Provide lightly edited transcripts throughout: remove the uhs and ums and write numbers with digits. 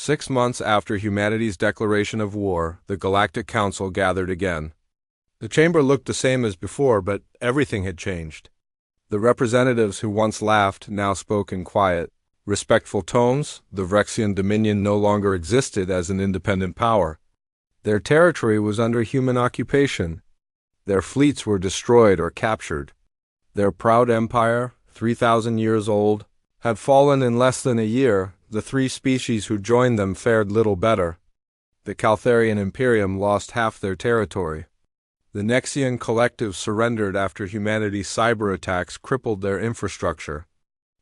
6 months after humanity's declaration of war, the Galactic Council gathered again. The chamber looked the same as before, but everything had changed. The representatives who once laughed now spoke in quiet, respectful tones. The Vrexian Dominion no longer existed as an independent power. Their territory was under human occupation. Their fleets were destroyed or captured. Their proud empire, 3,000 years old, had fallen in less than a year. The 3 species who joined them fared little better. The Caltharian Imperium lost half their territory. The Nexian collective surrendered after humanity's cyber attacks crippled their infrastructure.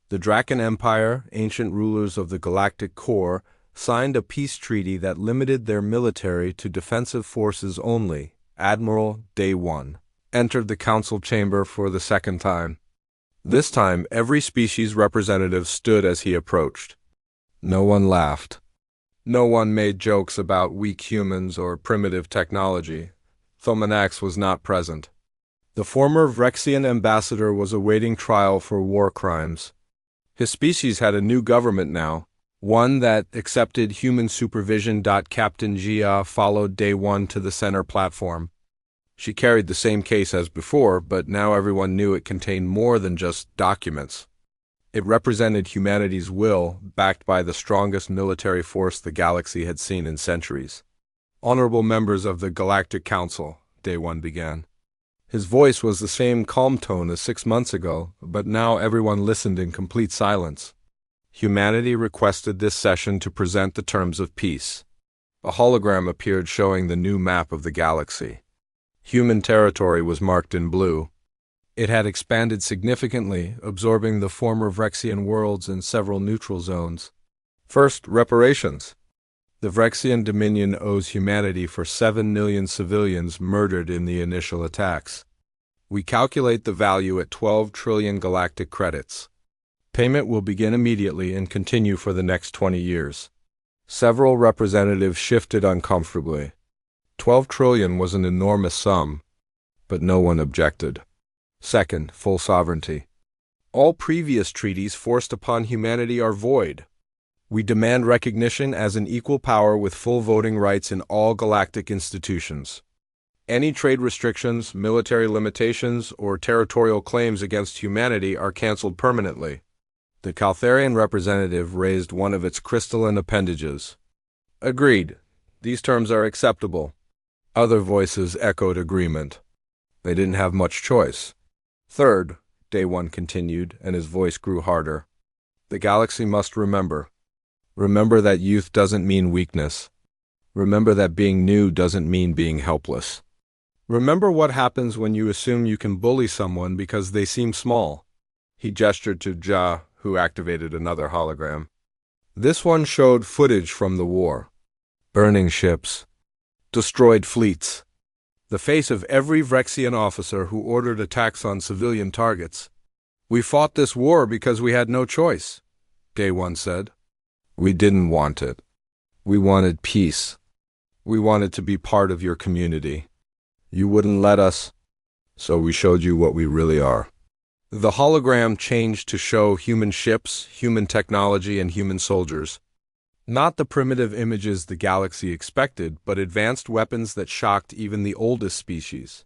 The Draken Empire, ancient rulers of the Galactic Core, signed a peace treaty that limited their military to defensive forces only. Admiral Day 1 entered the council chamber for the second time. This time, every species representative stood as he approached. No one laughed. No one made jokes about weak humans or primitive technology. Thomanax was not present. The former Vrexian ambassador was awaiting trial for war crimes. His species had a new government now, one that accepted human supervision. Captain Jia followed Day 1 to the center platform. She carried the same case as before, but now everyone knew it contained more than just documents. It represented humanity's will, backed by the strongest military force the galaxy had seen in centuries. Honorable members of the Galactic Council, Day 1 began. His voice was the same calm tone as 6 months ago, but now everyone listened in complete silence. Humanity requested this session to present the terms of peace. A hologram appeared showing the new map of the galaxy. Human territory was marked in blue. It had expanded significantly, absorbing the former Vrexian worlds and several neutral zones. First, reparations. The Vrexian Dominion owes humanity for 7 million civilians murdered in the initial attacks. We calculate the value at 12 trillion galactic credits. Payment will begin immediately and continue for the next 20 years. Several representatives shifted uncomfortably. 12 trillion was an enormous sum, but no one objected. Second, full sovereignty. All previous treaties forced upon humanity are void. We demand recognition as an equal power with full voting rights in all galactic institutions. Any trade restrictions, military limitations, or territorial claims against humanity are canceled permanently. The Caltharian representative raised one of its crystalline appendages. Agreed. These terms are acceptable. Other voices echoed agreement. They didn't have much choice. Third, Day 1 continued, and his voice grew harder. The galaxy must remember. Remember that youth doesn't mean weakness. Remember that being new doesn't mean being helpless. Remember what happens when you assume you can bully someone because they seem small. He gestured to Ja, who activated another hologram. This one showed footage from the war. Burning ships. Destroyed fleets. The face of every Vrexian officer who ordered attacks on civilian targets. We fought this war because we had no choice, Day 1 said. We didn't want it. We wanted peace. We wanted to be part of your community. You wouldn't let us, so we showed you what we really are. The hologram changed to show human ships, human technology, and human soldiers. Not the primitive images the galaxy expected, but advanced weapons that shocked even the oldest species.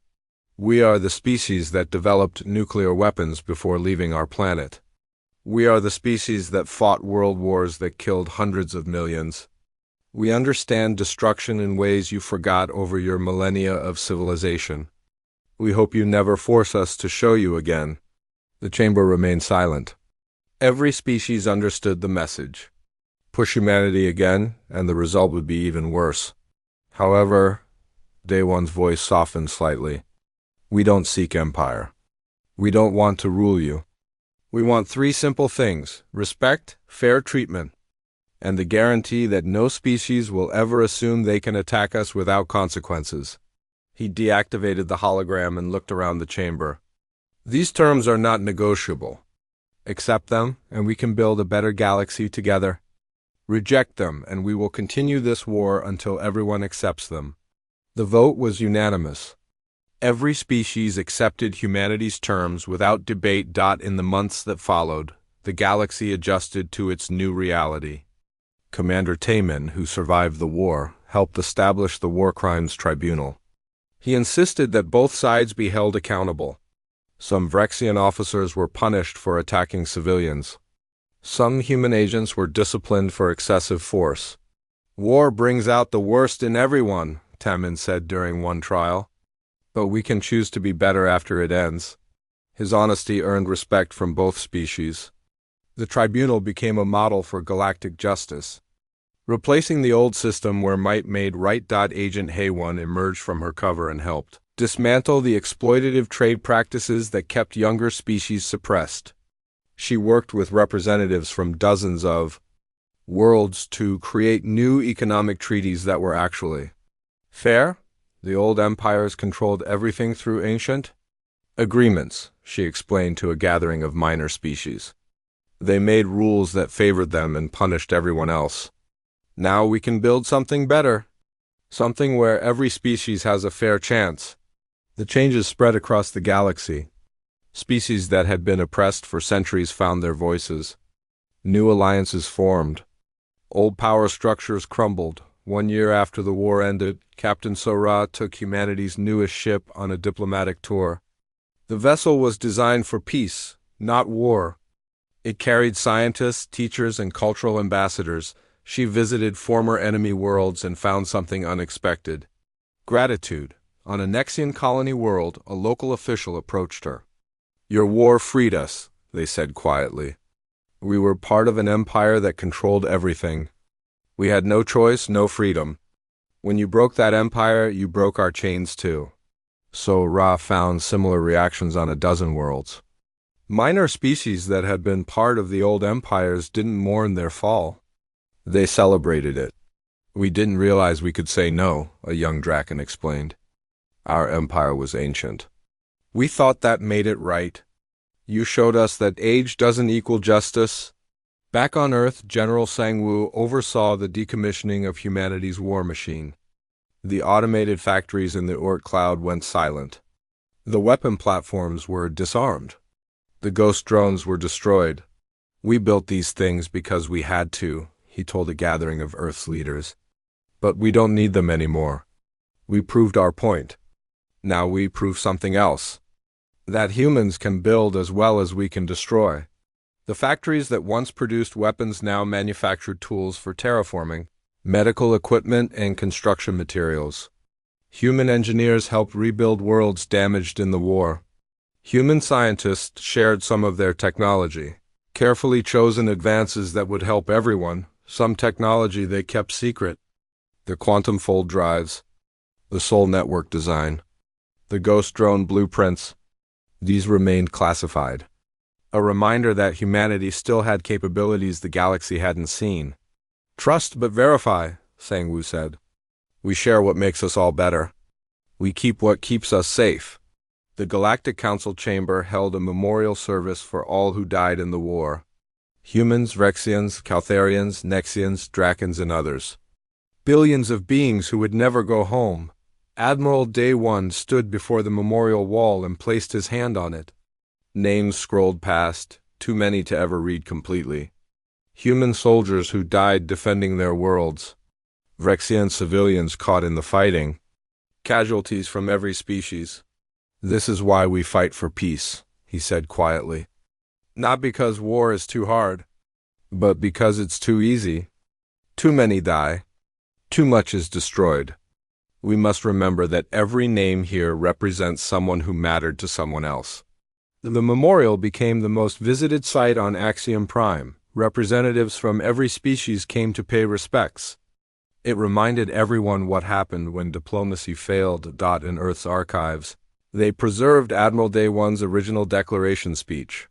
We are the species that developed nuclear weapons before leaving our planet. We are the species that fought world wars that killed hundreds of millions. We understand destruction in ways you forgot over your millennia of civilization. We hope you never force us to show you again. The chamber remained silent. Every species understood the message. Push humanity again, and the result would be even worse. However, Day 1's voice softened slightly. We don't seek empire. We don't want to rule you. We want 3 simple things: respect, fair treatment, and the guarantee that no species will ever assume they can attack us without consequences. He deactivated the hologram and looked around the chamber. These terms are not negotiable. Accept them, and we can build a better galaxy together. Reject them, and we will continue this war until everyone accepts them. The vote was unanimous. Every species accepted humanity's terms without debate. In the months that followed, the galaxy adjusted to its new reality. Commander Taman, who survived the war, helped establish the War Crimes Tribunal. He insisted that both sides be held accountable. Some Vrexian officers were punished for attacking civilians. Some human agents were disciplined for excessive force. "War brings out the worst in everyone," Taman said during one trial. "But we can choose to be better after it ends." His honesty earned respect from both species. The tribunal became a model for galactic justice, replacing the old system where might made right. Agent Hay-1 emerged from her cover and helped dismantle the exploitative trade practices that kept younger species suppressed. She worked with representatives from dozens of worlds to create new economic treaties that were actually fair. The old empires controlled everything through ancient agreements, she explained to a gathering of minor species. They made rules that favored them and punished everyone else. Now we can build something better, something where every species has a fair chance. The changes spread across the galaxy. Species that had been oppressed for centuries found their voices. New alliances formed. Old power structures crumbled. 1 year after the war ended, Captain Sora took humanity's newest ship on a diplomatic tour. The vessel was designed for peace, not war. It carried scientists, teachers, and cultural ambassadors. She visited former enemy worlds and found something unexpected: gratitude. On a Nexian colony world, a local official approached her. "Your war freed us," they said quietly. "We were part of an empire that controlled everything. We had no choice, no freedom. When you broke that empire, you broke our chains too." So Ra found similar reactions on a dozen worlds. Minor species that had been part of the old empires didn't mourn their fall. They celebrated it. "We didn't realize we could say no," a young Draken explained. "Our empire was ancient. We thought that made it right. You showed us that age doesn't equal justice." Back on Earth, General Sangwoo oversaw the decommissioning of humanity's war machine. The automated factories in the Oort cloud went silent. The weapon platforms were disarmed. The ghost drones were destroyed. "We built these things because we had to," he told a gathering of Earth's leaders. "But we don't need them anymore. We proved our point. Now we prove something else. That humans can build as well as we can destroy." The factories that once produced weapons now manufactured tools for terraforming, medical equipment, and construction materials. Human engineers helped rebuild worlds damaged in the war. Human scientists shared some of their technology, carefully chosen advances that would help everyone. Some technology they kept secret: the quantum fold drives, the soul network design, the ghost drone blueprints. These remained classified, a reminder that humanity still had capabilities the galaxy hadn't seen. "Trust but verify," Sangwoo said. "We share what makes us all better. We keep what keeps us safe." The Galactic Council chamber held a memorial service for all who died in the war. Humans, Vrexians, Caltharians, Nexians, Drakons, and others. Billions of beings who would never go home. Admiral Day 1 stood before the memorial wall and placed his hand on it. Names scrolled past, too many to ever read completely. Human soldiers who died defending their worlds. Vrexian civilians caught in the fighting. Casualties from every species. "This is why we fight for peace," he said quietly. "Not because war is too hard, but because it's too easy. Too many die. Too much is destroyed. We must remember that every name here represents someone who mattered to someone else." The memorial became the most visited site on Axiom Prime. Representatives from every species came to pay respects. It reminded everyone what happened when diplomacy failed. In Earth's archives, they preserved Admiral Day 1's original declaration speech.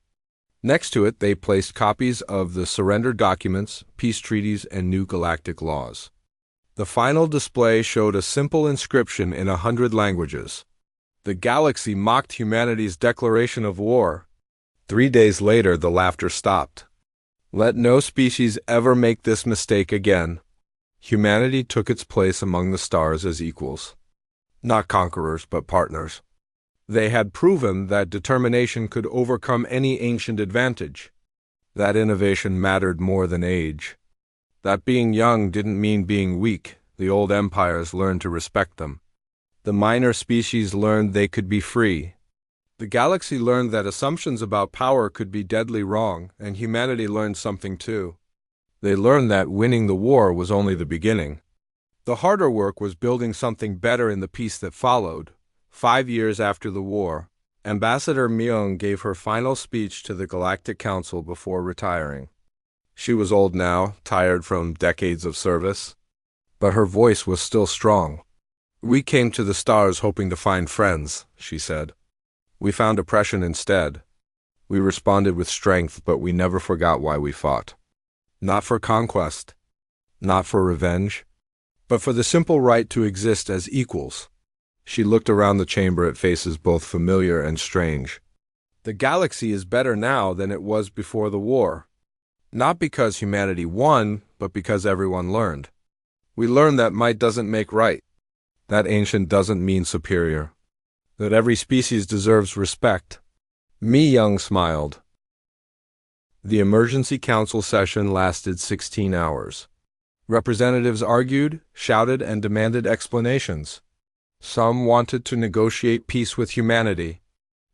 Next to it, they placed copies of the surrender documents, peace treaties, and new galactic laws. The final display showed a simple inscription in 100 languages. The galaxy mocked humanity's declaration of war. 3 days later, the laughter stopped. Let no species ever make this mistake again. Humanity took its place among the stars as equals. Not conquerors, but partners. They had proven that determination could overcome any ancient advantage. That innovation mattered more than age. That being young didn't mean being weak. The old empires learned to respect them. The minor species learned they could be free. The galaxy learned that assumptions about power could be deadly wrong, and humanity learned something too. They learned that winning the war was only the beginning. The harder work was building something better in the peace that followed. 5 years after the war, Ambassador Myung gave her final speech to the Galactic Council before retiring. She was old now, tired from decades of service, but her voice was still strong. "We came to the stars hoping to find friends," she said. "We found oppression instead. We responded with strength, but we never forgot why we fought. Not for conquest, not for revenge, but for the simple right to exist as equals." She looked around the chamber at faces both familiar and strange. The galaxy is better now than it was before the war. Not because humanity won, but because everyone learned. We learned that might doesn't make right. That ancient doesn't mean superior. That every species deserves respect. Mi Young smiled. The emergency council session lasted 16 hours. Representatives argued, shouted, and demanded explanations. Some wanted to negotiate peace with humanity.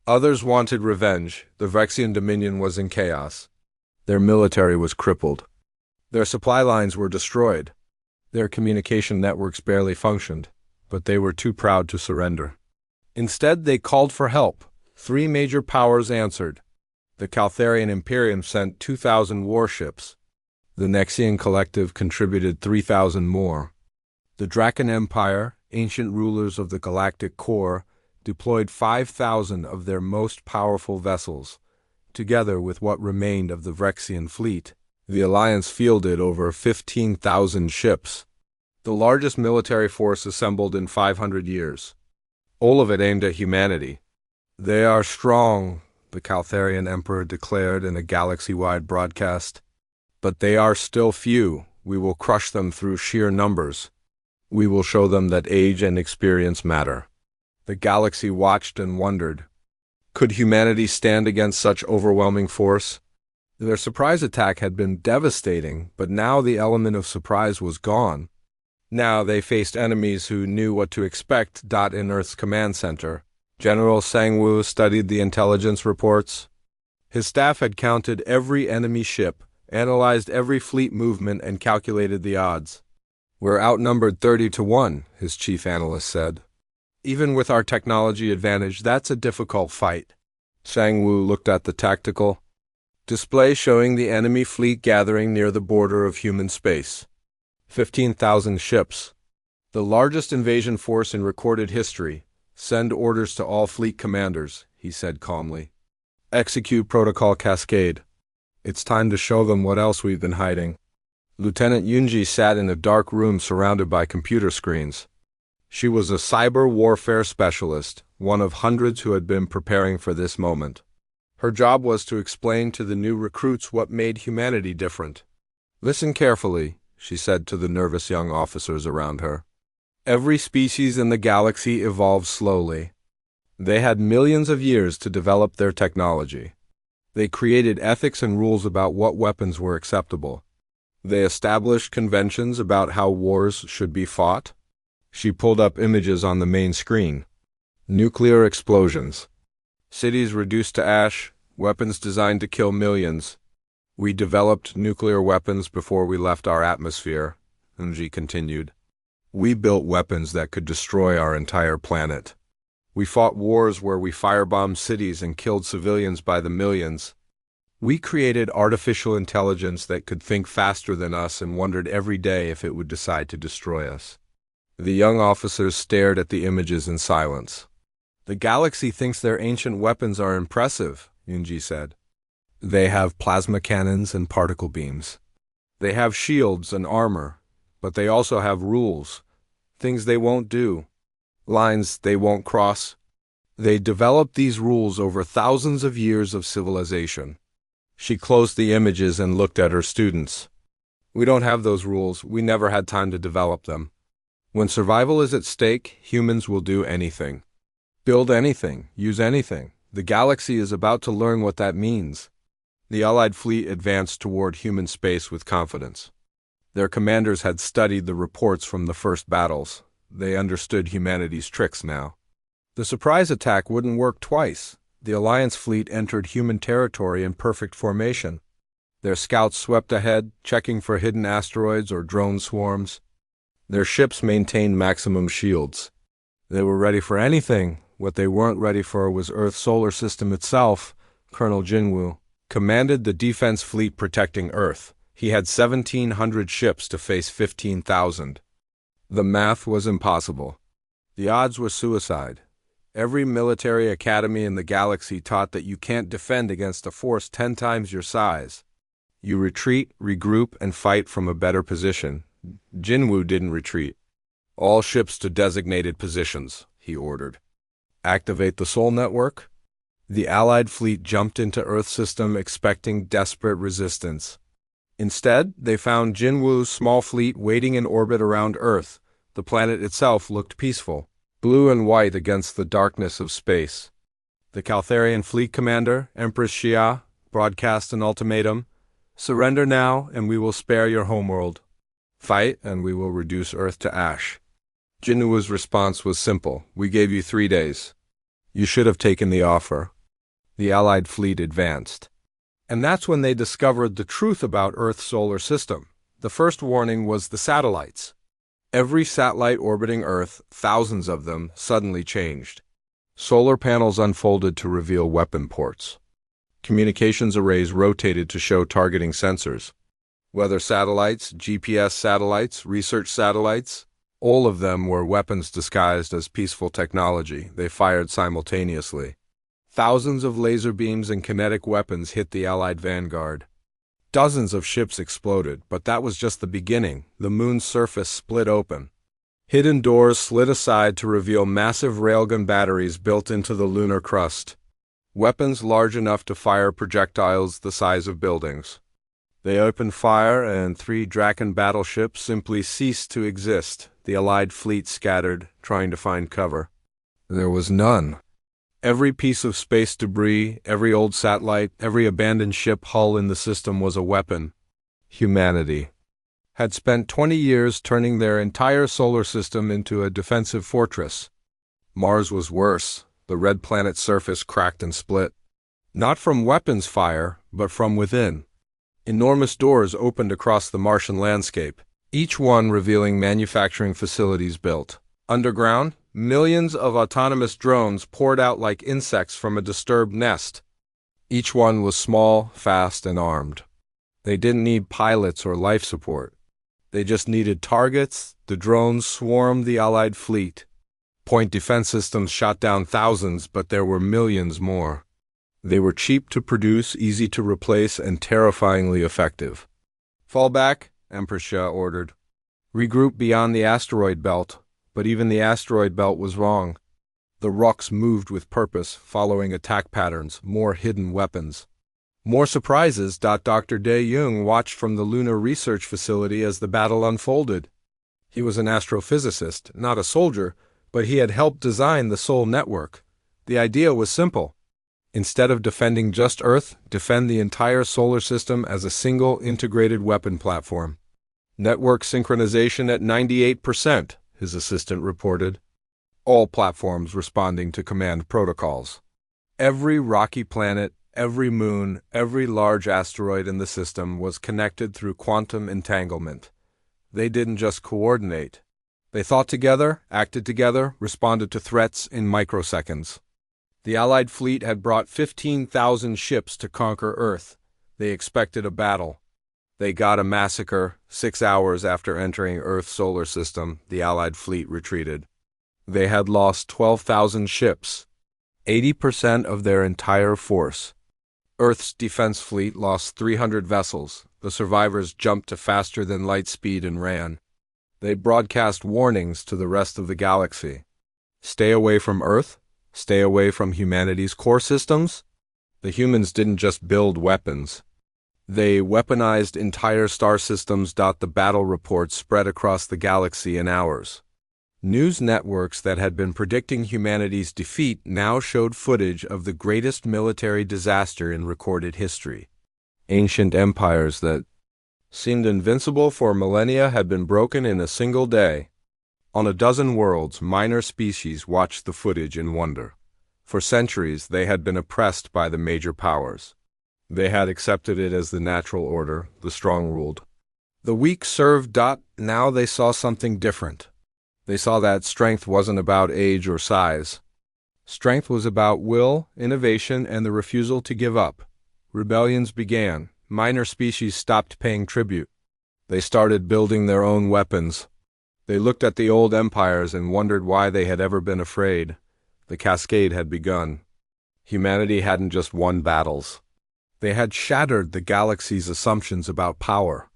Others wanted revenge. The Vexian Dominion was in chaos. Their military was crippled. Their supply lines were destroyed. Their communication networks barely functioned, but they were too proud to surrender. Instead, they called for help. 3 major powers answered. The Caltharian Imperium sent 2,000 warships. The Nexian Collective contributed 3,000 more. The Draken Empire, ancient rulers of the Galactic Core, deployed 5,000 of their most powerful vessels. Together with what remained of the Vexian fleet, the Alliance fielded over 15,000 ships, the largest military force assembled in 500 years. All of it aimed at humanity. "They are strong," the Caltharian Emperor declared in a galaxy-wide broadcast. "But they are still few. We will crush them through sheer numbers. We will show them that age and experience matter." The galaxy watched and wondered. Could humanity stand against such overwhelming force? Their surprise attack had been devastating, but now the element of surprise was gone. Now they faced enemies who knew what to expect. In Earth's command center, General Sang-woo studied the intelligence reports. His staff had counted every enemy ship, analyzed every fleet movement, and calculated the odds. "We're outnumbered 30-1, his chief analyst said. "Even with our technology advantage, that's a difficult fight." Sang-woo looked at the tactical display showing the enemy fleet gathering near the border of human space. 15,000 ships. The largest invasion force in recorded history. "Send orders to all fleet commanders," he said calmly. "Execute Protocol Cascade. It's time to show them what else we've been hiding." Lieutenant Yunji sat in a dark room surrounded by computer screens. She was a cyber warfare specialist, one of hundreds who had been preparing for this moment. Her job was to explain to the new recruits what made humanity different. "Listen carefully," she said to the nervous young officers around her. "Every species in the galaxy evolved slowly. They had millions of years to develop their technology. They created ethics and rules about what weapons were acceptable. They established conventions about how wars should be fought." She pulled up images on the main screen. Nuclear explosions. Cities reduced to ash, weapons designed to kill millions. "We developed nuclear weapons before we left our atmosphere," Unji continued. "We built weapons that could destroy our entire planet. We fought wars where we firebombed cities and killed civilians by the millions. We created artificial intelligence that could think faster than us and wondered every day if it would decide to destroy us." The young officers stared at the images in silence. "The galaxy thinks their ancient weapons are impressive," Yunji said. "They have plasma cannons and particle beams. They have shields and armor, but they also have rules, things they won't do, lines they won't cross. They developed these rules over thousands of years of civilization." She closed the images and looked at her students. "We don't have those rules. We never had time to develop them. When survival is at stake, humans will do anything. Build anything, use anything. The galaxy is about to learn what that means." The Allied fleet advanced toward human space with confidence. Their commanders had studied the reports from the first battles. They understood humanity's tricks now. The surprise attack wouldn't work twice. The Alliance fleet entered human territory in perfect formation. Their scouts swept ahead, checking for hidden asteroids or drone swarms. Their ships maintained maximum shields. They were ready for anything. What they weren't ready for was Earth's solar system itself. Colonel Jinwoo commanded the defense fleet protecting Earth. He had 1,700 ships to face 15,000. The math was impossible. The odds were suicide. Every military academy in the galaxy taught that you can't defend against a force 10 times your size. You retreat, regroup, and fight from a better position. Jinwoo didn't retreat. All ships to designated positions, he ordered. Activate the Sol Network? The Allied fleet jumped into Earth system expecting desperate resistance. Instead, they found Jinwoo's small fleet waiting in orbit around Earth. The planet itself looked peaceful, blue and white against the darkness of space. The Caltharian fleet commander, Empress Xia, broadcast an ultimatum. Surrender now, and we will spare your homeworld. Fight, and we will reduce Earth to ash. Jinwoo's response was simple. We gave you 3 days. You should have taken the offer. The Allied fleet advanced. And that's when they discovered the truth about Earth's solar system. The first warning was the satellites. Every satellite orbiting Earth, thousands of them, suddenly changed. Solar panels unfolded to reveal weapon ports. Communications arrays rotated to show targeting sensors. Weather satellites, GPS satellites, research satellites, all of them were weapons disguised as peaceful technology. They fired simultaneously. Thousands of laser beams and kinetic weapons hit the Allied vanguard. Dozens of ships exploded, but that was just the beginning. The moon's surface split open. Hidden doors slid aside to reveal massive railgun batteries built into the lunar crust. Weapons large enough to fire projectiles the size of buildings. They opened fire, and 3 Draken battleships simply ceased to exist. The Allied fleet scattered, trying to find cover. There was none. Every piece of space debris, every old satellite, every abandoned ship hull in the system was a weapon. Humanity had spent 20 years turning their entire solar system into a defensive fortress. Mars was worse. The red planet's surface cracked and split. Not from weapons fire, but from within. Enormous doors opened across the Martian landscape, each one revealing manufacturing facilities built. Underground, millions of autonomous drones poured out like insects from a disturbed nest. Each one was small, fast, and armed. They didn't need pilots or life support. They just needed targets. The drones swarmed the Allied fleet. Point defense systems shot down thousands, but there were millions more. They were cheap to produce, easy to replace, and terrifyingly effective. Fall back, Empress Xia ordered. Regroup beyond the asteroid belt. But even the asteroid belt was wrong. The rocks moved with purpose, following attack patterns, more hidden weapons. More surprises. Dr. Dae Young watched from the lunar research facility as the battle unfolded. He was an astrophysicist, not a soldier, but he had helped design the Sol Network. The idea was simple. Instead of defending just Earth, defend the entire solar system as a single integrated weapon platform. Network synchronization at 98%. His assistant reported. All platforms responding to command protocols. Every rocky planet, every moon, every large asteroid in the system was connected through quantum entanglement. They didn't just coordinate. They thought together, acted together, responded to threats in microseconds. The Allied fleet had brought 15,000 ships to conquer Earth. They expected a battle. They got a massacre. 6 hours after entering Earth's solar system, the Allied fleet retreated. They had lost 12,000 ships, 80% of their entire force. Earth's defense fleet lost 300 vessels. The survivors jumped to faster than light speed and ran. They broadcast warnings to the rest of the galaxy. Stay away from Earth. Stay away from humanity's core systems. The humans didn't just build weapons. They weaponized entire star systems. The battle reports spread across the galaxy in hours. News networks that had been predicting humanity's defeat now showed footage of the greatest military disaster in recorded history. Ancient empires that seemed invincible for millennia had been broken in a single day. On a dozen worlds, minor species watched the footage in wonder. For centuries, they had been oppressed by the major powers. They had accepted it as the natural order, the strong ruled. The weak served. Now they saw something different. They saw that strength wasn't about age or size. Strength was about will, innovation, and the refusal to give up. Rebellions began. Minor species stopped paying tribute. They started building their own weapons. They looked at the old empires and wondered why they had ever been afraid. The cascade had begun. Humanity hadn't just won battles. They had shattered the galaxy's assumptions about power.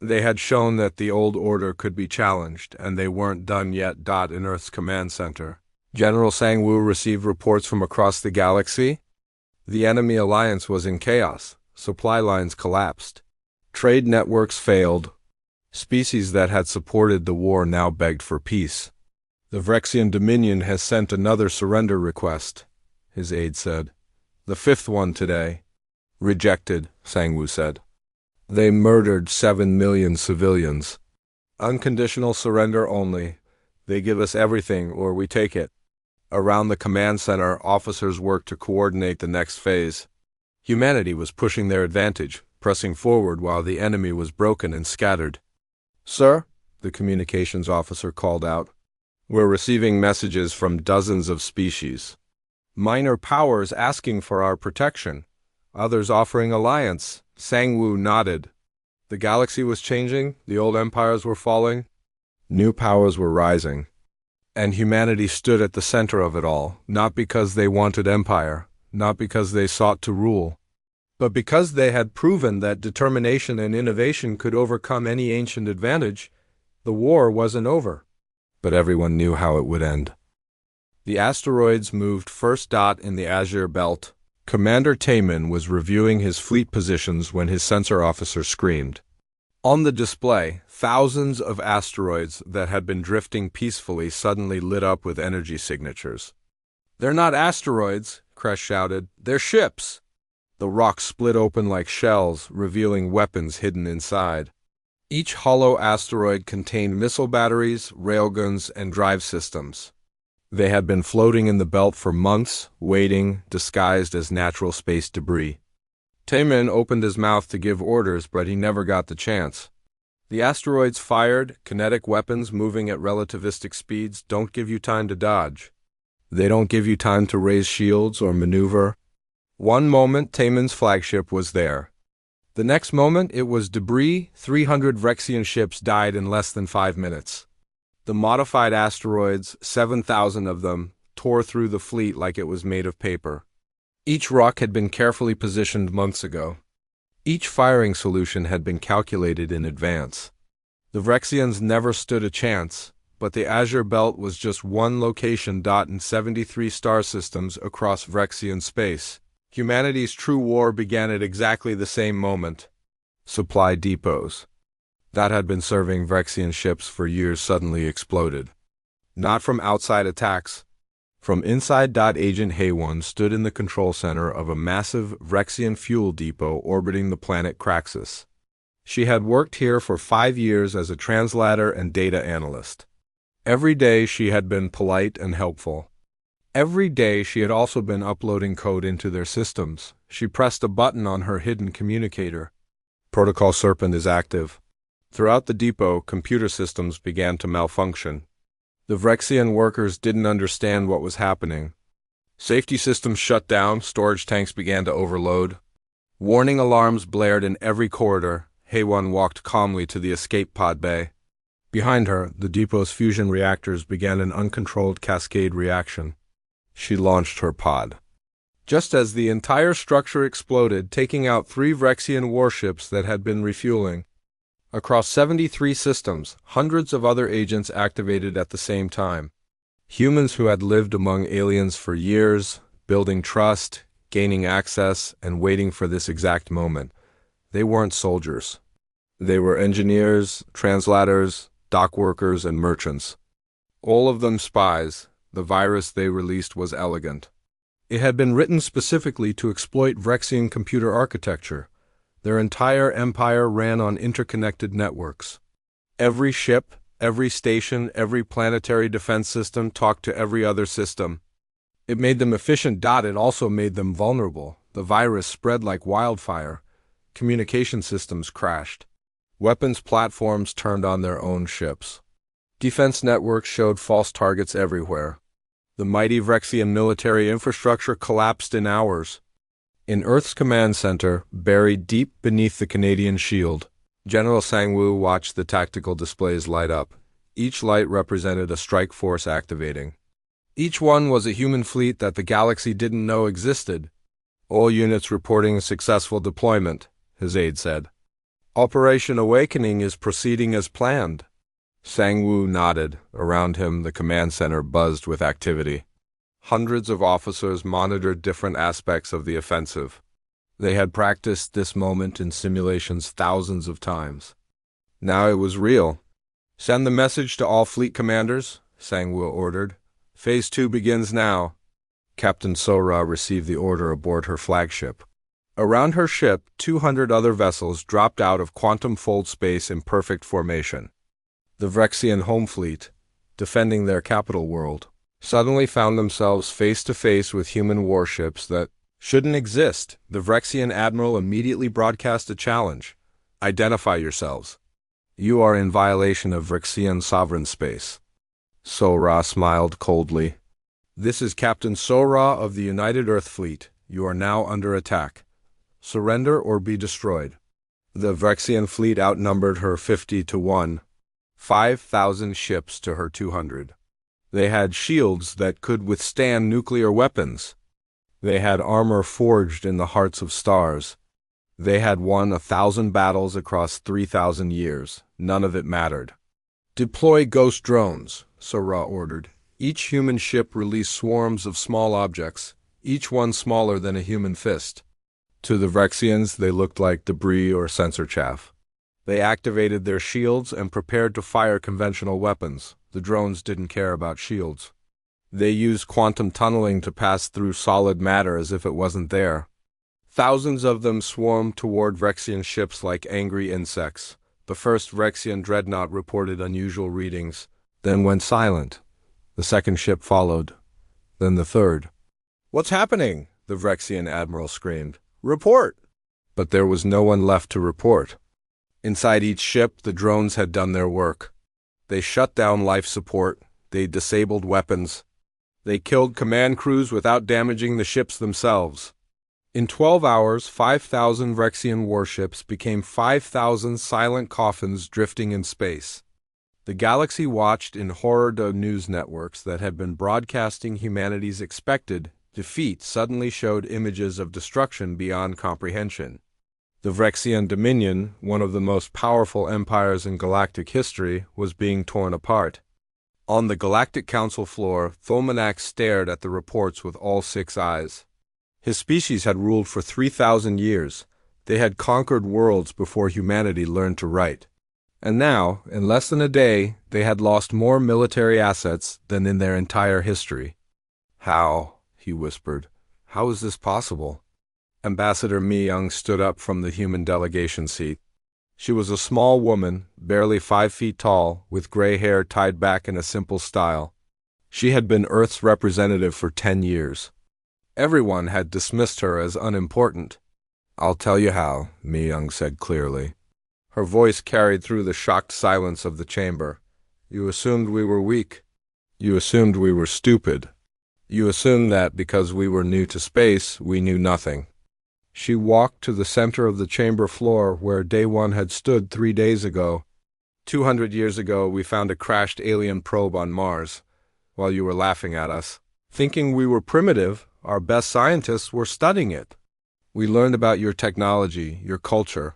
They had shown that the old order could be challenged, and they weren't done yet. In Earth's command center, General Sang-woo received reports from across the galaxy. The enemy alliance was in chaos. Supply lines collapsed. Trade networks failed. Species that had supported the war now begged for peace. The Vrexian Dominion has sent another surrender request, his aide said. The fifth one today. Rejected, Sang-woo said. They murdered 7 million civilians. Unconditional surrender only. They give us everything or we take it. Around the command center, officers worked to coordinate the next phase. Humanity was pushing their advantage, pressing forward while the enemy was broken and scattered. Sir, the communications officer called out. We're receiving messages from dozens of species. Minor powers asking for our protection. Others offering alliance. Sang-woo nodded. The galaxy was changing, the old empires were falling, new powers were rising. And humanity stood at the center of it all, not because they wanted empire, not because they sought to rule, but because they had proven that determination and innovation could overcome any ancient advantage. The war wasn't over, but everyone knew how it would end. The asteroids moved first. In the Azure Belt, Commander Taemin was reviewing his fleet positions when his sensor officer screamed. On the display, thousands of asteroids that had been drifting peacefully suddenly lit up with energy signatures. They're not asteroids, Kresh shouted. They're ships. The rocks split open like shells, revealing weapons hidden inside. Each hollow asteroid contained missile batteries, railguns, and drive systems. They had been floating in the belt for months, waiting, disguised as natural space debris. Taemin opened his mouth to give orders, but he never got the chance. The asteroids fired. Kinetic weapons moving at relativistic speeds don't give you time to dodge. They don't give you time to raise shields or maneuver. One moment, Taemin's flagship was there. The next moment, it was debris. 300 Vrexian ships died in less than 5 minutes. The modified asteroids, 7,000 of them, tore through the fleet like it was made of paper. Each rock had been carefully positioned months ago. Each firing solution had been calculated in advance. The Vrexians never stood a chance, but the Azure Belt was just one location. In 73 star systems across Vrexian space. Humanity's true war began at exactly the same moment. Supply depots that had been serving Vrexian ships for years suddenly exploded. Not from outside attacks. From inside. Agent Haewon stood in the control center of a massive Vrexian fuel depot orbiting the planet Craxus. She had worked here for 5 years as a translator and data analyst. Every day she had been polite and helpful. Every day she had also been uploading code into their systems. She pressed a button on her hidden communicator. Protocol Serpent is active. Throughout the depot, computer systems began to malfunction. The Vrexian workers didn't understand what was happening. Safety systems shut down, storage tanks began to overload. Warning alarms blared in every corridor. Haewon walked calmly to the escape pod bay. Behind her, the depot's fusion reactors began an uncontrolled cascade reaction. She launched her pod. Just as the entire structure exploded, taking out 3 Vrexian warships that had been refueling. Across 73 systems, hundreds of other agents activated at the same time. Humans who had lived among aliens for years, building trust, gaining access, and waiting for this exact moment. They weren't soldiers. They were engineers, translators, dock workers, and merchants. All of them spies. The virus they released was elegant. It had been written specifically to exploit Vrexian computer architecture. Their entire empire ran on interconnected networks. Every ship, every station, every planetary defense system talked to every other system. It made them efficient. It also made them vulnerable. The virus spread like wildfire. Communication systems crashed. Weapons platforms turned on their own ships. Defense networks showed false targets everywhere. The mighty Vrexian military infrastructure collapsed in hours. In Earth's command center, buried deep beneath the Canadian shield, General Sang-woo watched the tactical displays light up. Each light represented a strike force activating. Each one was a human fleet that the galaxy didn't know existed. All units reporting successful deployment, his aide said. Operation Awakening is proceeding as planned. Sang-woo nodded. Around him, the command center buzzed with activity. Hundreds of officers monitored different aspects of the offensive. They had practiced this moment in simulations thousands of times. Now it was real. Send the message to all fleet commanders, Sang-woo ordered. Phase 2 begins now. Captain Sora received the order aboard her flagship. Around her ship, 200 other vessels dropped out of quantum fold space in perfect formation. The Vrexian home fleet, defending their capital world, suddenly found themselves face to face with human warships that shouldn't exist. The Vrexian admiral immediately broadcast a challenge. Identify yourselves. You are in violation of Vrexian sovereign space. Sora smiled coldly. This is Captain Sora of the United Earth Fleet. You are now under attack. Surrender or be destroyed. The Vrexian fleet outnumbered her 50 to 1. 5,000 ships to her 200. They had shields that could withstand nuclear weapons. They had armor forged in the hearts of stars. They had won 1,000 battles across 3,000 years. None of it mattered. Deploy ghost drones, Sora ordered. Each human ship released swarms of small objects, each one smaller than a human fist. To the Vrexians, they looked like debris or sensor chaff. They activated their shields and prepared to fire conventional weapons. The drones didn't care about shields. They used quantum tunneling to pass through solid matter as if it wasn't there. Thousands of them swarmed toward Vrexian ships like angry insects. The first Vrexian dreadnought reported unusual readings, then went silent. The second ship followed, then the third. "What's happening?" the Vrexian admiral screamed. "Report!" But there was no one left to report. Inside each ship, the drones had done their work. They shut down life support. They disabled weapons. They killed command crews without damaging the ships themselves. In 12 hours, 5,000 Vrexian warships became 5,000 silent coffins drifting in space. The galaxy watched in horror. The news networks that had been broadcasting humanity's expected defeat suddenly showed images of destruction beyond comprehension. The Vrexian Dominion, one of the most powerful empires in galactic history, was being torn apart. On the Galactic Council floor, Thulminax stared at the reports with all 6 eyes. His species had ruled for 3,000 years. They had conquered worlds before humanity learned to write. And now, in less than a day, they had lost more military assets than in their entire history. "How?" he whispered. "How is this possible?" Ambassador Mi Young stood up from the human delegation seat. She was a small woman, barely 5 feet tall, with gray hair tied back in a simple style. She had been Earth's representative for 10 years. Everyone had dismissed her as unimportant. "I'll tell you how," Mi Young said clearly. Her voice carried through the shocked silence of the chamber. "You assumed we were weak. You assumed we were stupid. You assumed that because we were new to space, we knew nothing." She walked to the center of the chamber floor where Day One had stood 3 days ago. 200 years ago, we found a crashed alien probe on Mars, while you were laughing at us. Thinking we were primitive, our best scientists were studying it. We learned about your technology, your culture,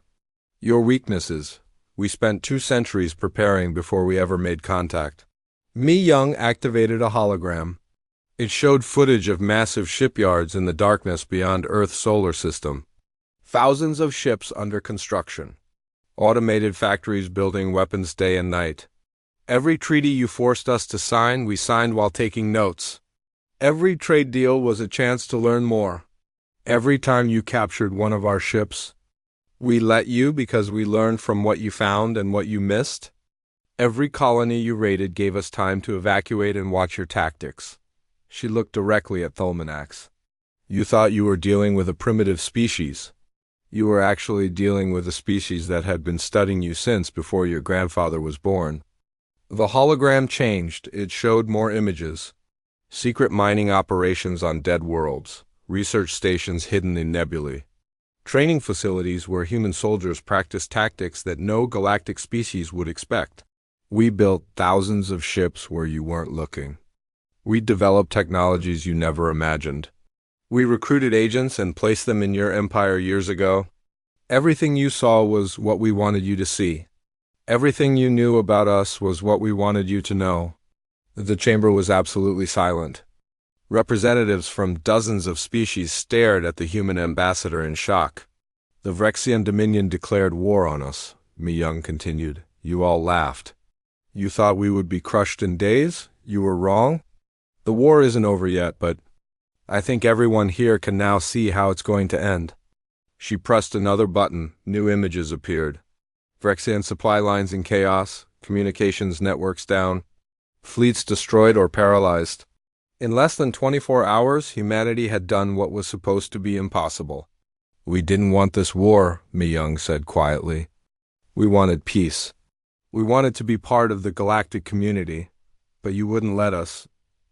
your weaknesses. We spent 2 centuries preparing before we ever made contact. Mi Young activated a hologram. It showed footage of massive shipyards in the darkness beyond Earth's solar system. Thousands of ships under construction. Automated factories building weapons day and night. Every treaty you forced us to sign, we signed while taking notes. Every trade deal was a chance to learn more. Every time you captured one of our ships, We let you because we learned from what you found and what you missed? Every colony you raided gave us time to evacuate and watch your tactics. She looked directly at Thulminax. You thought you were dealing with a primitive species. You were actually dealing with a species that had been studying you since before your grandfather was born. The hologram changed. It showed more images. Secret mining operations on dead worlds. Research stations hidden in nebulae. Training facilities where human soldiers practiced tactics that no galactic species would expect. We built thousands of ships where you weren't looking. We developed technologies you never imagined. We recruited agents and placed them in your empire years ago. Everything you saw was what we wanted you to see. Everything you knew about us was what we wanted you to know. The chamber was absolutely silent. Representatives from dozens of species stared at the human ambassador in shock. The Vrexian Dominion declared war on us, Mi-Young continued. You all laughed. You thought we would be crushed in days? You were wrong. The war isn't over yet, but I think everyone here can now see how it's going to end. She pressed another button. New images appeared. Vrexian supply lines in chaos, communications networks down, fleets destroyed or paralyzed. In less than 24 hours, humanity had done what was supposed to be impossible. We didn't want this war, Mi-Young said quietly. We wanted peace. We wanted to be part of the galactic community, but you wouldn't let us.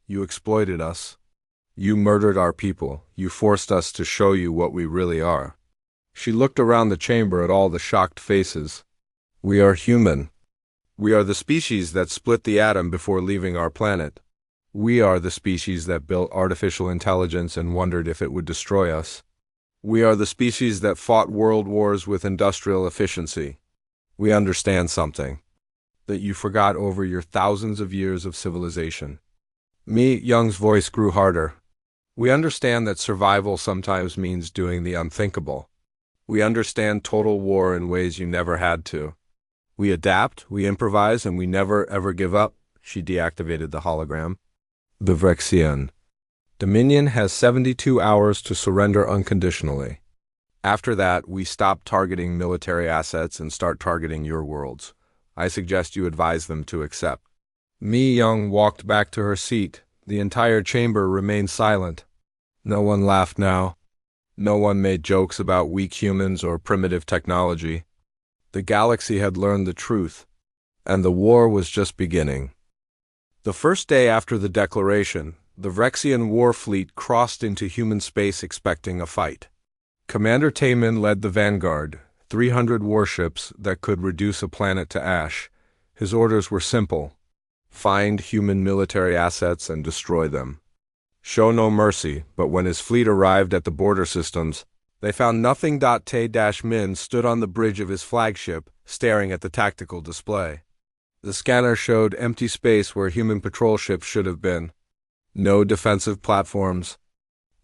You exploited us. You murdered our people. You forced us to show you what we really are. She looked around the chamber at all the shocked faces. We are human. We are the species that split the atom before leaving our planet. We are the species that built artificial intelligence and wondered if it would destroy us. We are the species that fought world wars with industrial efficiency. We understand something that you forgot over your thousands of years of civilization. Mi-Young's voice grew harder. We understand that survival sometimes means doing the unthinkable. We understand total war in ways you never had to. We adapt, we improvise, and we never ever give up. She deactivated the hologram. The Vrexian Dominion has 72 hours to surrender unconditionally. After that, we stop targeting military assets and start targeting your worlds. I suggest you advise them to accept. Mi-Young walked back to her seat. The entire chamber remained silent. No one laughed now. No one made jokes about weak humans or primitive technology. The galaxy had learned the truth, and the war was just beginning. The first day after the declaration, the Vrexian war fleet crossed into human space expecting a fight. Commander Taemin led the vanguard, 300 warships that could reduce a planet to ash. His orders were simple. Find human military assets and destroy them. Show no mercy, but when his fleet arrived at the border systems, they found nothing. Tae-Min stood on the bridge of his flagship, staring at the tactical display. The scanner showed empty space where human patrol ships should have been. No defensive platforms.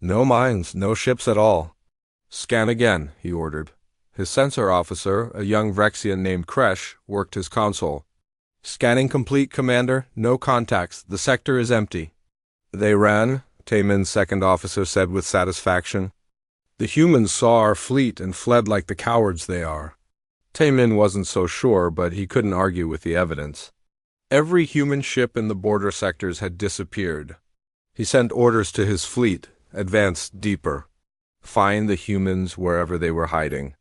No mines, no ships at all. Scan again, he ordered. His sensor officer, a young Vrexian named Kresh, worked his console. Scanning complete, Commander. No contacts. The sector is empty. They ran, Taemin's second officer said with satisfaction. The humans saw our fleet and fled like the cowards they are. Taemin wasn't so sure, but he couldn't argue with the evidence. Every human ship in the border sectors had disappeared. He sent orders to his fleet, advance deeper. Find the humans wherever they were hiding.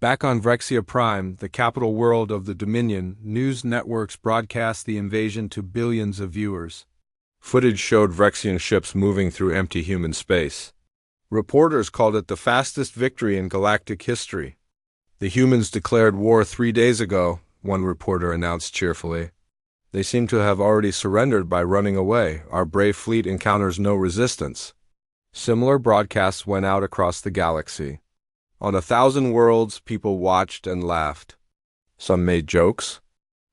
Back on Vrexia Prime, the capital world of the Dominion, news networks broadcast the invasion to billions of viewers. Footage showed Vrexian ships moving through empty human space. Reporters called it the fastest victory in galactic history. The humans declared war 3 days ago, one reporter announced cheerfully. They seem to have already surrendered by running away. Our brave fleet encounters no resistance. Similar broadcasts went out across the galaxy. On 1,000 worlds, people watched and laughed. Some made jokes.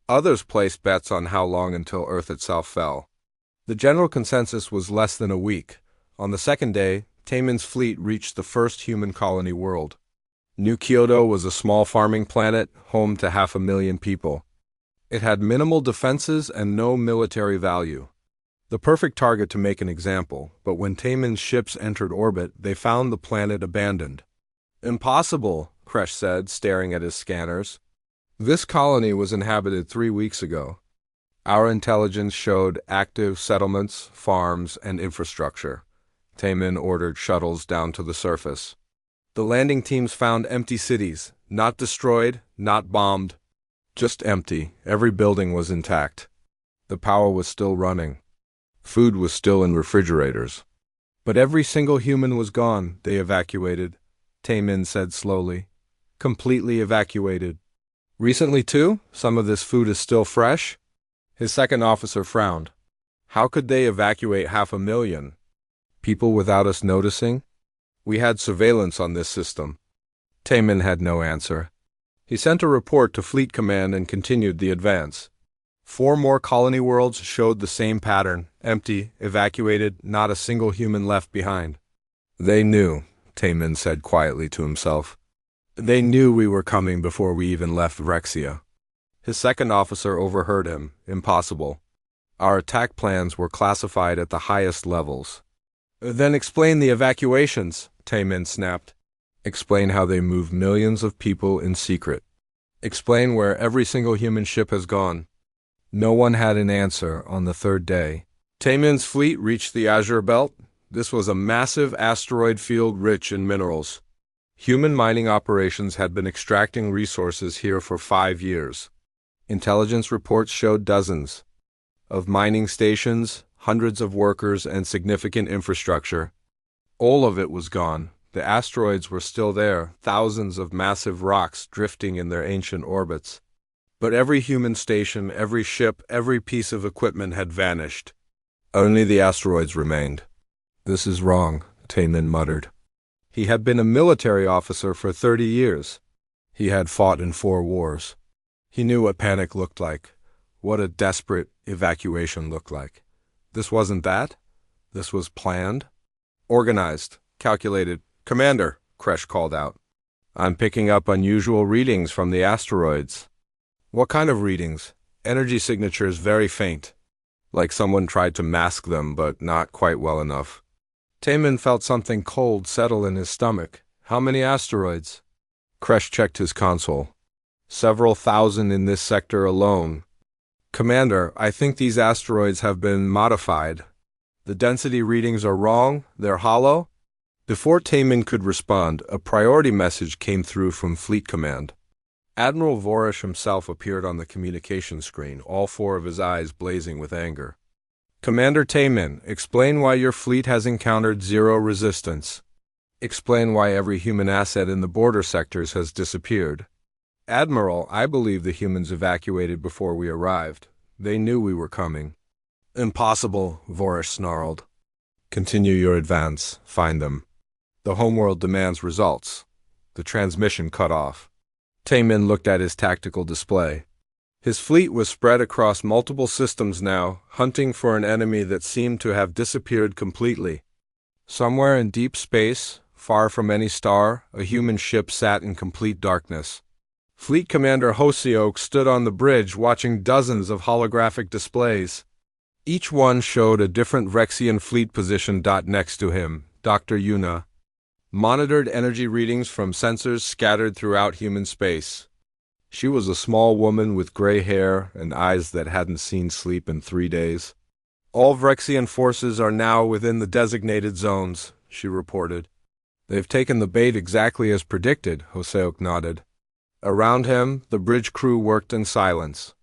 Others placed bets on how long until Earth itself fell. The general consensus was less than a week. On the second day, Taemin's fleet reached the first human colony world. New Kyoto was a small farming planet, home to 500,000 people. It had minimal defenses and no military value. The perfect target to make an example, but when Taemin's ships entered orbit, they found the planet abandoned. Impossible, Kresh said, staring at his scanners. This colony was inhabited 3 weeks ago. Our intelligence showed active settlements, farms, and infrastructure. Taemin ordered shuttles down to the surface. The landing teams found empty cities, not destroyed, not bombed, just empty. Every building was intact. The power was still running. Food was still in refrigerators. But every single human was gone. They evacuated, Taemin said slowly. Completely evacuated. Recently too? Some of this food is still fresh? His second officer frowned. How could they evacuate 500,000? People without us noticing? We had surveillance on this system. Taemin had no answer. He sent a report to Fleet Command and continued the advance. 4 more colony worlds showed the same pattern, empty, evacuated, not a single human left behind. They knew, Taemin said quietly to himself. They knew we were coming before we even left Rexia. His second officer overheard him. Impossible. Our attack plans were classified at the highest levels. Then explain the evacuations, Taemin snapped. Explain how they moved millions of people in secret. Explain where every single human ship has gone. No one had an answer on the 3rd day. Taemin's fleet reached the Azure Belt. This was a massive asteroid field rich in minerals. Human mining operations had been extracting resources here for 5 years. Intelligence reports showed dozens of mining stations, hundreds of workers, and significant infrastructure. All of it was gone. The asteroids were still there, thousands of massive rocks drifting in their ancient orbits. But every human station, every ship, every piece of equipment had vanished. Only the asteroids remained. This is wrong, Taemin muttered. He had been a military officer for 30 years. He had fought in 4 wars. He knew what panic looked like, what a desperate evacuation looked like. This wasn't that. This was planned, organized, calculated. Commander, Kresh called out. I'm picking up unusual readings from the asteroids. What kind of readings? Energy signatures very faint. Like someone tried to mask them, but not quite well enough. Taemin felt something cold settle in his stomach. How many asteroids? Kresh checked his console. Several thousand in this sector alone. Commander, I think these asteroids have been modified. The density readings are wrong. They're hollow. Before Taemin could respond, a priority message came through from Fleet Command. Admiral Vorish himself appeared on the communication screen, all 4 of his eyes blazing with anger. Commander Taemin, explain why your fleet has encountered 0 resistance. Explain why every human asset in the border sectors has disappeared. Admiral, I believe the humans evacuated before we arrived. They knew we were coming. Impossible, Vorish snarled. Continue your advance. Find them. The homeworld demands results. The transmission cut off. Taemin looked at his tactical display. His fleet was spread across multiple systems now, hunting for an enemy that seemed to have disappeared completely. Somewhere in deep space, far from any star, a human ship sat in complete darkness. Fleet Commander Hoseok stood on the bridge watching dozens of holographic displays. Each one showed a different Rexian fleet position. Next to him, Dr. Yuna monitored energy readings from sensors scattered throughout human space. She was a small woman with gray hair and eyes that hadn't seen sleep in 3 days. All Rexian forces are now within the designated zones, she reported. They've taken the bait exactly as predicted, Hoseok nodded. Around him, the bridge crew worked in silence.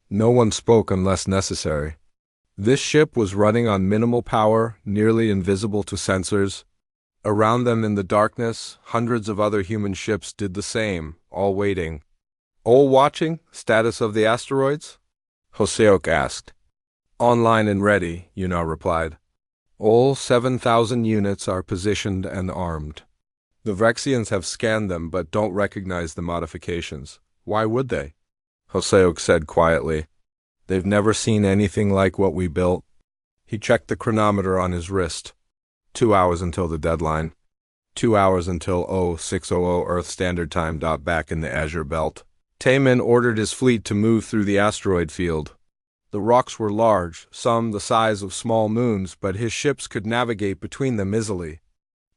No one spoke unless necessary. This ship was running on minimal power, nearly invisible to sensors. Around them in the darkness, hundreds of other human ships did the same, all waiting. All watching? Status of the asteroids? Hoseok asked. Online and ready, Yuna replied. All 7,000 units are positioned and armed. The Vrexians have scanned them but don't recognize the modifications. Why would they? Hoseok said quietly. They've never seen anything like what we built. He checked the chronometer on his wrist. 2 hours until the deadline. 2 hours until 0600 Earth Standard Time. Back in the Azure Belt. Taemin ordered his fleet to move through the asteroid field. The rocks were large, some the size of small moons, but his ships could navigate between them easily.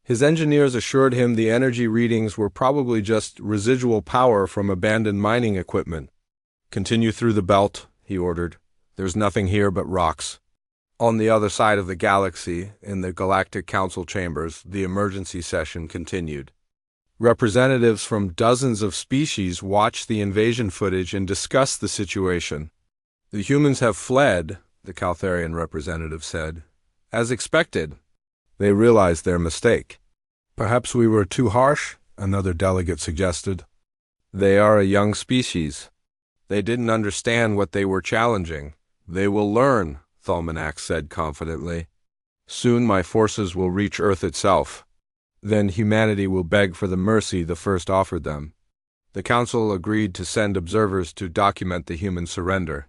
His engineers assured him the energy readings were probably just residual power from abandoned mining equipment. "Continue through the belt," he ordered. "There's nothing here but rocks." On the other side of the galaxy, in the Galactic Council chambers, the emergency session continued. Representatives from dozens of species watched the invasion footage and discussed the situation. "The humans have fled," the Caltharian representative said. "As expected." They realized their mistake. "Perhaps we were too harsh," another delegate suggested. "They are a young species. They didn't understand what they were challenging. They will learn," Thulmanax said confidently. "Soon my forces will reach Earth itself. Then humanity will beg for the mercy the first offered them." The Council agreed to send observers to document the human surrender.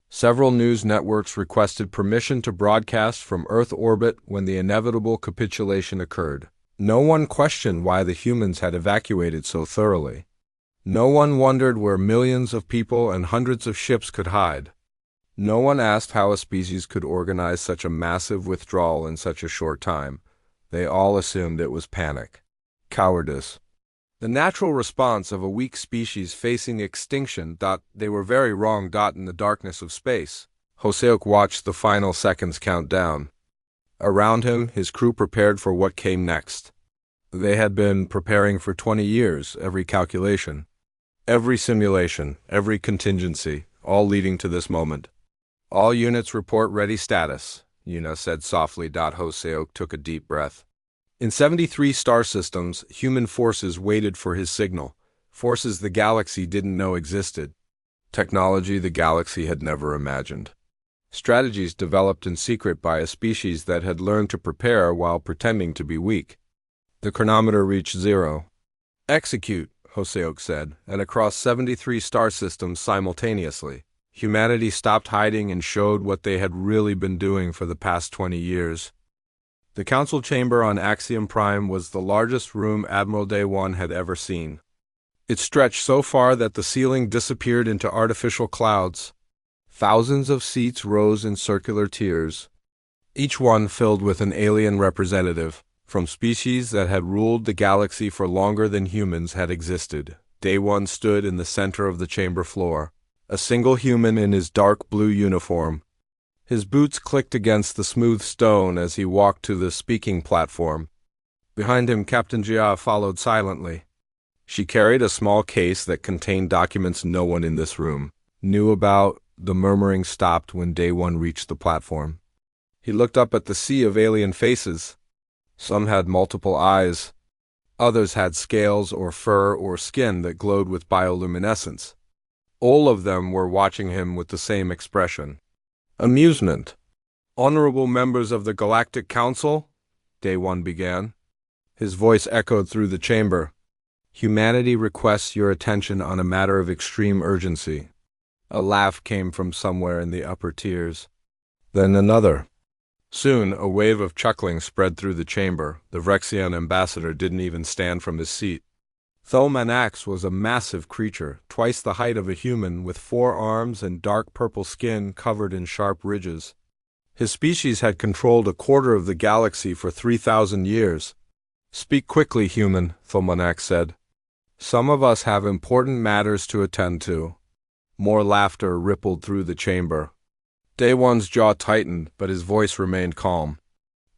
Several news networks requested permission to broadcast from Earth orbit when the inevitable capitulation occurred. No one questioned why the humans had evacuated so thoroughly. No one wondered where millions of people and hundreds of ships could hide. No one asked how a species could organize such a massive withdrawal in such a short time. They all assumed it was panic. Cowardice. The natural response of a weak species facing extinction. They were very wrong. In the darkness of space, Hoseok watched the final seconds count down. Around him, his crew prepared for what came next. They had been preparing for 20 years, every calculation, every simulation, every contingency, all leading to this moment. "All units report ready status," Yuna said softly. Hoseok took a deep breath. In 73 star systems, human forces waited for his signal, forces the galaxy didn't know existed. Technology the galaxy had never imagined. Strategies developed in secret by a species that had learned to prepare while pretending to be weak. The chronometer reached 0. "Execute," Hoseok said, and across 73 star systems simultaneously, humanity stopped hiding and showed what they had really been doing for the past 20 years. The council chamber on Axiom Prime was the largest room Admiral Day 1 had ever seen. It stretched so far that the ceiling disappeared into artificial clouds. Thousands of seats rose in circular tiers, each one filled with an alien representative, from species that had ruled the galaxy for longer than humans had existed. Day 1 stood in the center of the chamber floor, a single human in his dark blue uniform. His boots clicked against the smooth stone as he walked to the speaking platform. Behind him, Captain Jia followed silently. She carried a small case that contained documents no one in this room knew about. The murmuring stopped when Day 1 reached the platform. He looked up at the sea of alien faces. Some had multiple eyes. Others had scales or fur or skin that glowed with bioluminescence. All of them were watching him with the same expression. Amusement. "Honorable members of the Galactic Council," Day 1 began. His voice echoed through the chamber. "Humanity requests your attention on a matter of extreme urgency." A laugh came from somewhere in the upper tiers. Then another. Soon, a wave of chuckling spread through the chamber. The Vrexian ambassador didn't even stand from his seat. Thulmanax was a massive creature, twice the height of a human, with 4 arms and dark purple skin covered in sharp ridges. His species had controlled a quarter of the galaxy for 3,000 years. "Speak quickly, human," Thulmanax said. "Some of us have important matters to attend to." More laughter rippled through the chamber. Day 1's jaw tightened, but his voice remained calm.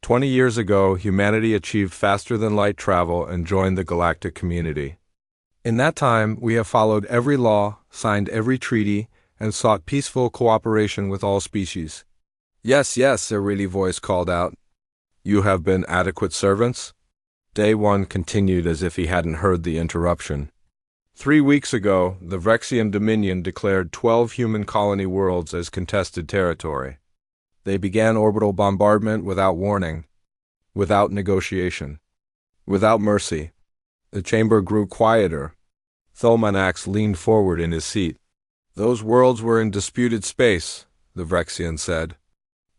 20 years ago, humanity achieved faster-than-light travel and joined the galactic community. In that time, we have followed every law, signed every treaty, and sought peaceful cooperation with all species. "Yes, yes," a really voice called out. "You have been adequate servants?" Day 1 continued as if he hadn't heard the interruption. 3 weeks ago, the Vrexian Dominion declared 12 human colony worlds as contested territory. They began orbital bombardment without warning, without negotiation, without mercy. The chamber grew quieter. Thulmanax leaned forward in his seat. "Those worlds were in disputed space," the Vrexian said.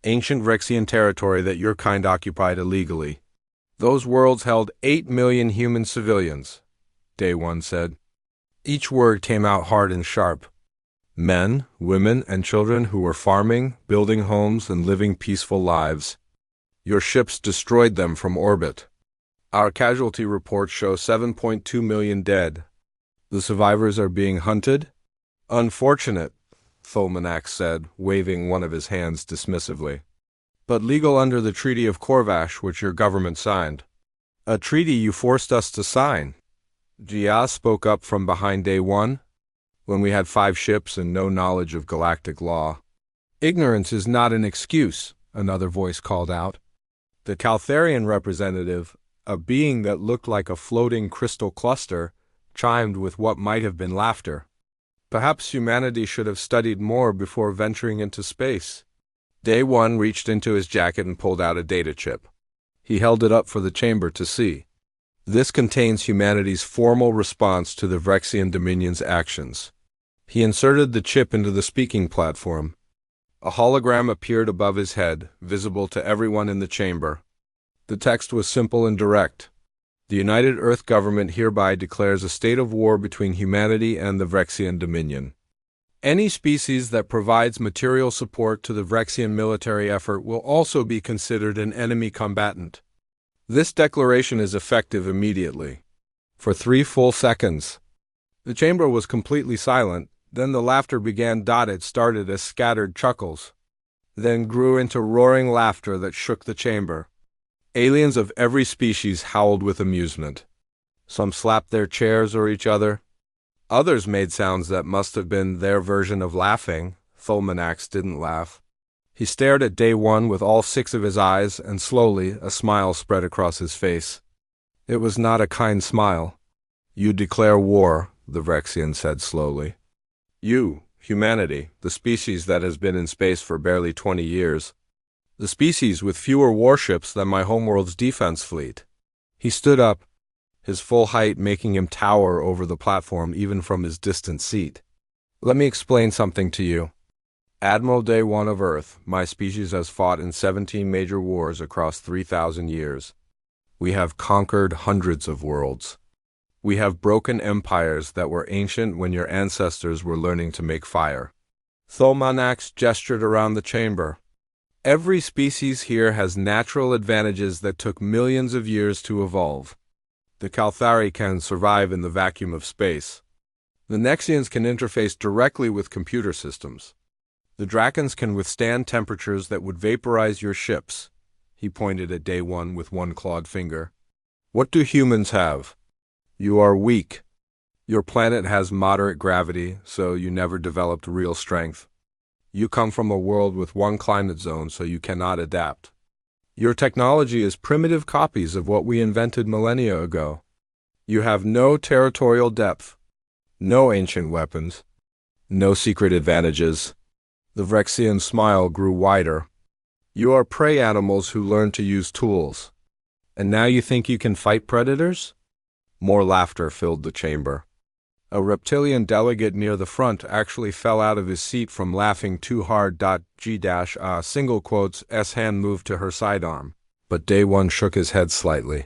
"Ancient Vrexian territory that your kind occupied illegally. Those worlds held 8 million human civilians," Day 1 said. Each word came out hard and sharp. Men, women, and children who were farming, building homes, and living peaceful lives. Your ships destroyed them from orbit. Our casualty reports show 7.2 million dead. The survivors are being hunted? Unfortunate, Thulmanax said, waving one of his hands dismissively. But legal under the Treaty of Corvash, which your government signed. A treaty you forced us to sign. Jia spoke up from behind day one, when we had 5 ships and no knowledge of galactic law. Ignorance is not an excuse, another voice called out. The Caltharian representative, a being that looked like a floating crystal cluster, chimed with what might have been laughter. Perhaps humanity should have studied more before venturing into space. Day one reached into his jacket and pulled out a data chip. He held it up for the chamber to see. This contains humanity's formal response to the Vrexian Dominion's actions. He inserted the chip into the speaking platform. A hologram appeared above his head, visible to everyone in the chamber. The text was simple and direct. The United Earth Government hereby declares a state of war between humanity and the Vrexian Dominion. Any species that provides material support to the Vrexian military effort will also be considered an enemy combatant. This declaration is effective immediately. For 3 full seconds. The chamber was completely silent, then the laughter began. It started as scattered chuckles, then grew into roaring laughter that shook the chamber. Aliens of every species howled with amusement. Some slapped their chairs or each other. Others made sounds that must have been their version of laughing. Thulmanax didn't laugh. He stared at day one with all 6 of his eyes, and slowly a smile spread across his face. It was not a kind smile. You declare war, the Vrexian said slowly. You, humanity, the species that has been in space for barely 20 years. The species with fewer warships than my homeworld's defense fleet. He stood up, his full height making him tower over the platform even from his distant seat. Let me explain something to you. Admiral Day 1 of Earth, my species has fought in 17 major wars across 3,000 years. We have conquered hundreds of worlds. We have broken empires that were ancient when your ancestors were learning to make fire. Thulmanax gestured around the chamber. Every species here has natural advantages that took millions of years to evolve. The Calthari can survive in the vacuum of space. The Nexians can interface directly with computer systems. The Drakons can withstand temperatures that would vaporize your ships. He pointed at day one with one clawed finger. What do humans have? You are weak. Your planet has moderate gravity, so you never developed real strength. You come from a world with one climate zone, so you cannot adapt. Your technology is primitive copies of what we invented millennia ago. You have no territorial depth, no ancient weapons, no secret advantages. The Vrexian smile grew wider. You are prey animals who learn to use tools. And now you think you can fight predators? More laughter filled the chamber. A reptilian delegate near the front actually fell out of his seat from laughing too hard. Single quotes, S hand moved to her sidearm, but day one shook his head slightly.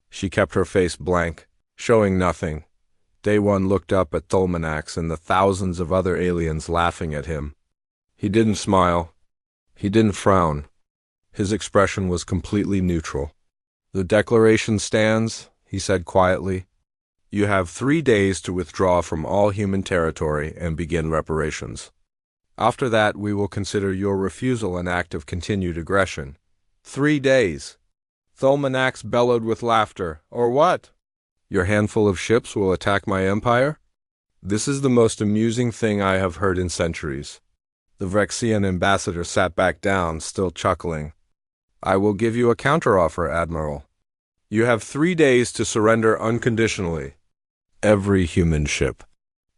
She kept her face blank, showing nothing. Day one looked up at Thulmanax and the thousands of other aliens laughing at him. He didn't smile. He didn't frown. His expression was completely neutral. The declaration stands, he said quietly. You have 3 days to withdraw from all human territory and begin reparations. After that, we will consider your refusal an act of continued aggression. 3 days. Thulmanax bellowed with laughter. Or what? Your handful of ships will attack my empire? This is the most amusing thing I have heard in centuries. The Vrexian ambassador sat back down, still chuckling. I will give you a counteroffer, Admiral. You have 3 days to surrender unconditionally. Every human ship.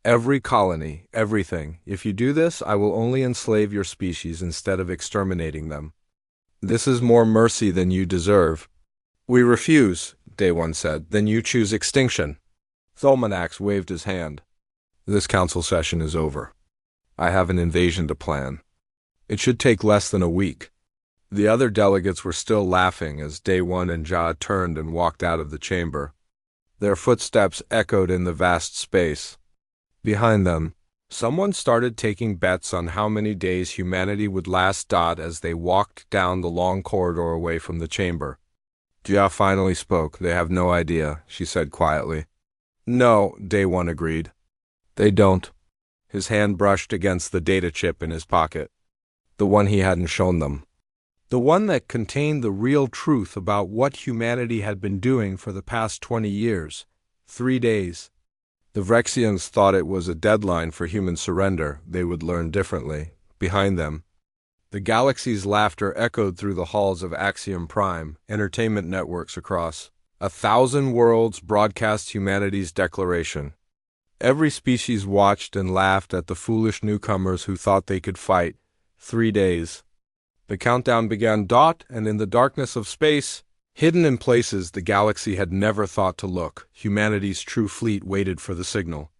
Every colony. Everything. If you do this, I will only enslave your species instead of exterminating them. This is more mercy than you deserve. We refuse, Day One said. Then you choose extinction. Thulmanax waved his hand. This council session is over. I have an invasion to plan. It should take less than a week. The other delegates were still laughing as Day One and Ja turned and walked out of the chamber. Their footsteps echoed in the vast space. Behind them, someone started taking bets on how many days humanity would last. As they walked down the long corridor away from the chamber. Jia finally spoke. They have no idea, she said quietly. No, Day One agreed. They don't. His hand brushed against the data chip in his pocket. The one he hadn't shown them. The one that contained the real truth about what humanity had been doing for the past 20 years. 3 days. The Vrexians thought it was a deadline for human surrender. They would learn differently. Behind them, the galaxy's laughter echoed through the halls of Axiom Prime, entertainment networks across 1,000 worlds broadcast humanity's declaration. Every species watched and laughed at the foolish newcomers who thought they could fight. 3 days. The countdown began. And in the darkness of space, hidden in places the galaxy had never thought to look, humanity's true fleet waited for the signal.